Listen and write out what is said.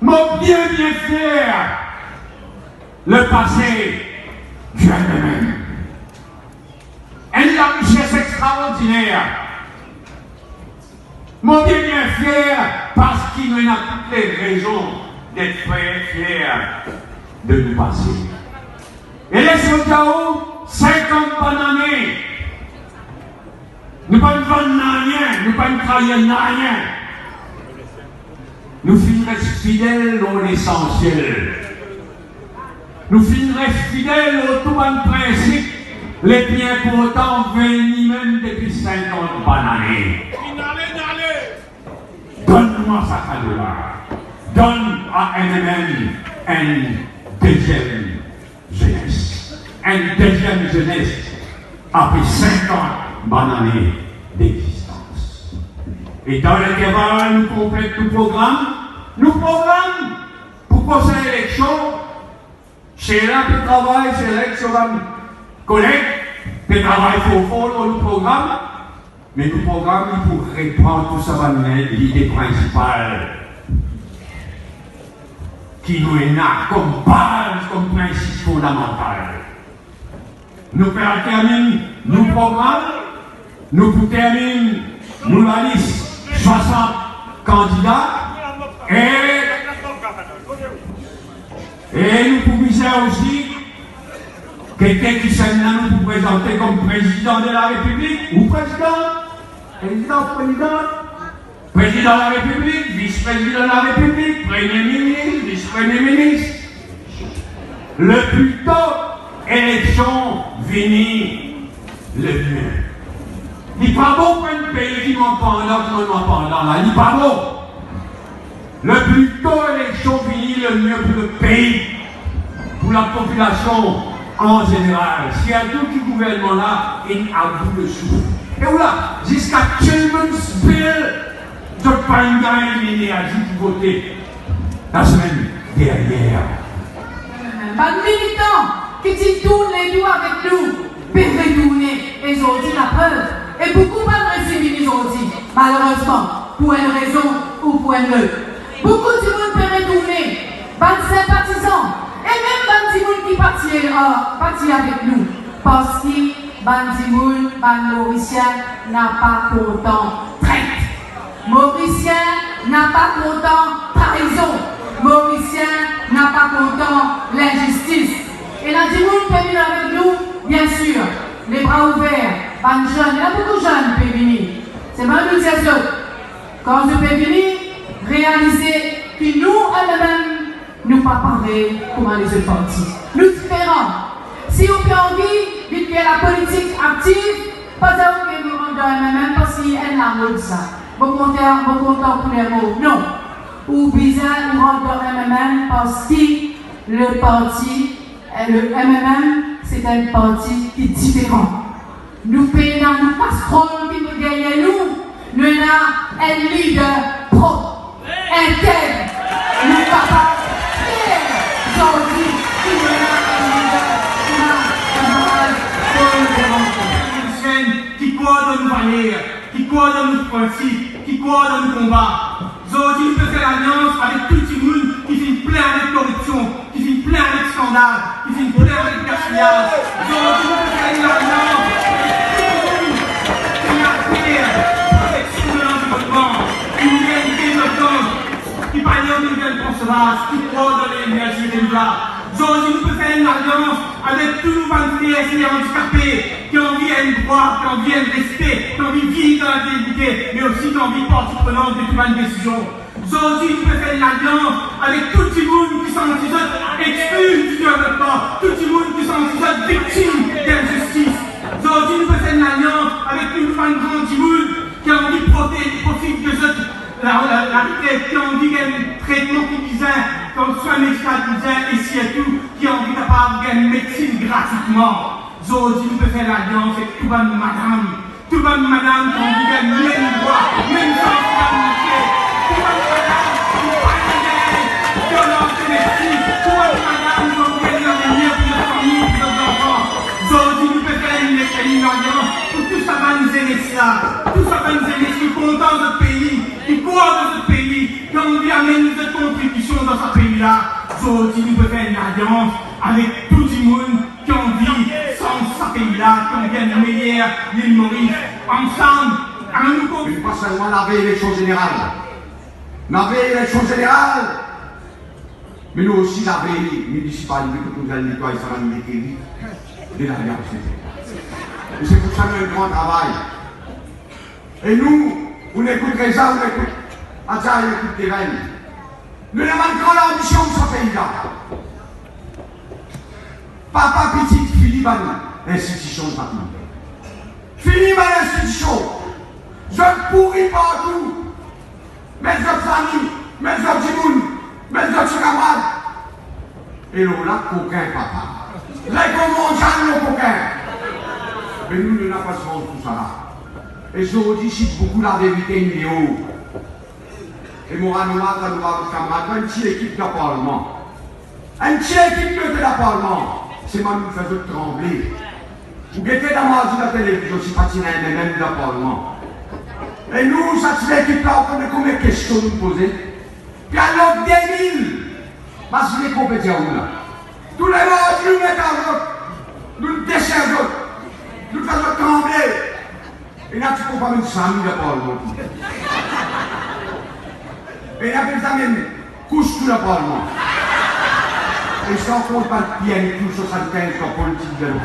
Mon bien fier, le passé vient de même. Elle a une richesse extraordinaire. Mon bien fier parce qu'il nous a toutes les raisons d'être très fiers de nous passer. Et les soldats, 50 bonnes années, nous ne pas nous vendre rien, nous ne pas nous trahir rien. Nous finirons fidèles à l'essentiel. Nous finirons fidèles au tout bon principe, les biens pourtant venus même depuis 50 bonnes années. Donne-moi ça cadeau-là. Donne à NMM une deuxième jeunesse. Une deuxième jeunesse après 50 bonnes années d'existence. Et dans l'intervalle, nous complètons le programme. Nous programme pour conseil d'élection. C'est là que travail, c'est là que c'est un collègue qui travaille pour le programme. Mais le programme, pour répondre tout ça, l'idée principale qui nous est là comme base, comme principe fondamental. Nous terminons nos programmes, nous terminons nous la liste 60 candidats et nous pouvons aussi quelqu'un qui s'est là nous pour présenter comme président de la République ou président de la République, vice-président de la République, premier ministre, vice-premier ministre. Le plus tôt, élection venue, le mieux. Il n'est pas beau pour un pays qui m'en pendant là, il n'est pas beau. Le plus tôt, élection venue, le mieux pour le pays, pour la population en général. S'il y a tout ce gouvernement-là, il a bout de souffle. Et voilà, jusqu'à Children's Bill, je ne pas une gagne éliminé à pour voter la semaine dernière. Pas de militants qui tournent les doigts avec nous, peuvent retourner, et ils ont dit la preuve. Et beaucoup pas recevoir ils ont dit, malheureusement, pour une raison ou pour une autre. Beaucoup de monde peuvent retourner, pas de sympathisants, et même des gens qui partent avec nous, parce que Bandimoun, Mauricien n'a pas content traite. Mauricien n'a pas content trahison. Mauricien n'a pas content l'injustice. Et la Dimoun peut venir avec nous, bien sûr, les bras ouverts, ban jeunes, il y a beaucoup de jeunes qui peuvent venir. C'est même nous dire quand je peux venir, réaliser que nous, eux-mêmes, nous pas parler comment les autres partis. Nous différents. Si on peut envie, dites que la politique active, pas d'avoir que nous rendons même parce qu'il y a la mode ça. Bon content pour les mots. Non. Ou bizarre, nous rendons même parce que le parti, le MMM, c'est un parti qui est différent. Nous payons dans nos casseroles qui nous gagnent nous. Nous avons un leader propre, intègre, nous capables de faire aujourd'hui qui nous qui croient dans nos valeurs, qui croient dans nos principes, qui croient dans nos combats. Aujourd'hui, nous faisons l'alliance avec tout le monde qui finit plein avec corruption, qui finit plein avec scandale, qui finit plein avec gaspillage. Aujourd'hui, nous faisons l'alliance avec tout le monde qui a fait protection de l'environnement, qui nous vient de développement, qui parle de nouvelles consommations, qui croient dans l'énergie renouvelable. Aujourd'hui, nous faisons une alliance avec tous nos frères et handicapés qui ont envie à une droit, qui ont envie à un respect, qui ont envie de vivre dans la dignité, mais aussi qui ont envie de partie prenante de toute une décision. Aujourd'hui, nous faisons une alliance avec tout le monde qui sont exclus du développement, tout le monde qui sont victimes d'injustice. Aujourd'hui, nous faisons une alliance avec une femme grande du monde qui a envie de profiter de la retraite, qui a envie d'un traitement qui disait, comme soin médical qui disait, et surtout qui a envie d'avoir une médecine gratuitement. Aujourd'hui, nous faisons l'alliance avec tout le monde, madame qui ont envie d'un même droit, même sens de la montée, tout le monde, madame, qui parle de violence domestique, tout le monde, madame, qui ont envie de l'avenir pour nos familles, pour nos enfants. Aujourd'hui, nous faisons une alliance pour tout ça va nous aimer ça, tout ça va nous aimer, qui est content de notre pays, qui croit dans notre pays, qui ont envie d'amener notre contribution dans ce pays-là, aujourd'hui nous pouvons faire une alliance avec tout le monde qui ont envie, sans ce pays-là, qui ont bien meilleur l'île Maurice, ensemble, à nous Mais pas seulement la veille élection générale. La veille élection générale, mais nous aussi la veille municipale, que nous allons nettoyer ça dans les mairies de l'Alliance. Et c'est pour ça que nous avons un grand travail. Et nous, on écoute ça, on écoute Adja, on écoute les reines. Nous avons grande ambition de ce pays-là. Papa petit, Philippe, l'institution de famille. Philippe, l'institution. Je pourris partout. Mes autres familles, mes autres gens, mes autres camarades. Et là, coquin, papa. Les commandes, le coquin. Mais nous ne n'avons pas souvent tout ça là. Et je vous dis, si beaucoup la vérité, il est haut. Et moi, nous avons camarades, une petite équipe de Parlement. Une petite équipe de la Parlement. C'est moi qui me faisais trembler. Vous guettez dans la télévision, je suis pas tiré même de la Parlement. Et nous, ça c'est l'équipe là, on connaît combien de questions nous poser. Puis alors, 2000, parce que les compétitions là. Tous les mots, nous mettons à l'autre, nous desservons, nous faisons trembler. Et là, tu ne peux pas mettre 100 000 de Parlement. Et là, tu même couche tout le Parlement. Et sans compte pas de pied, tout 75 comme politique de l'eau.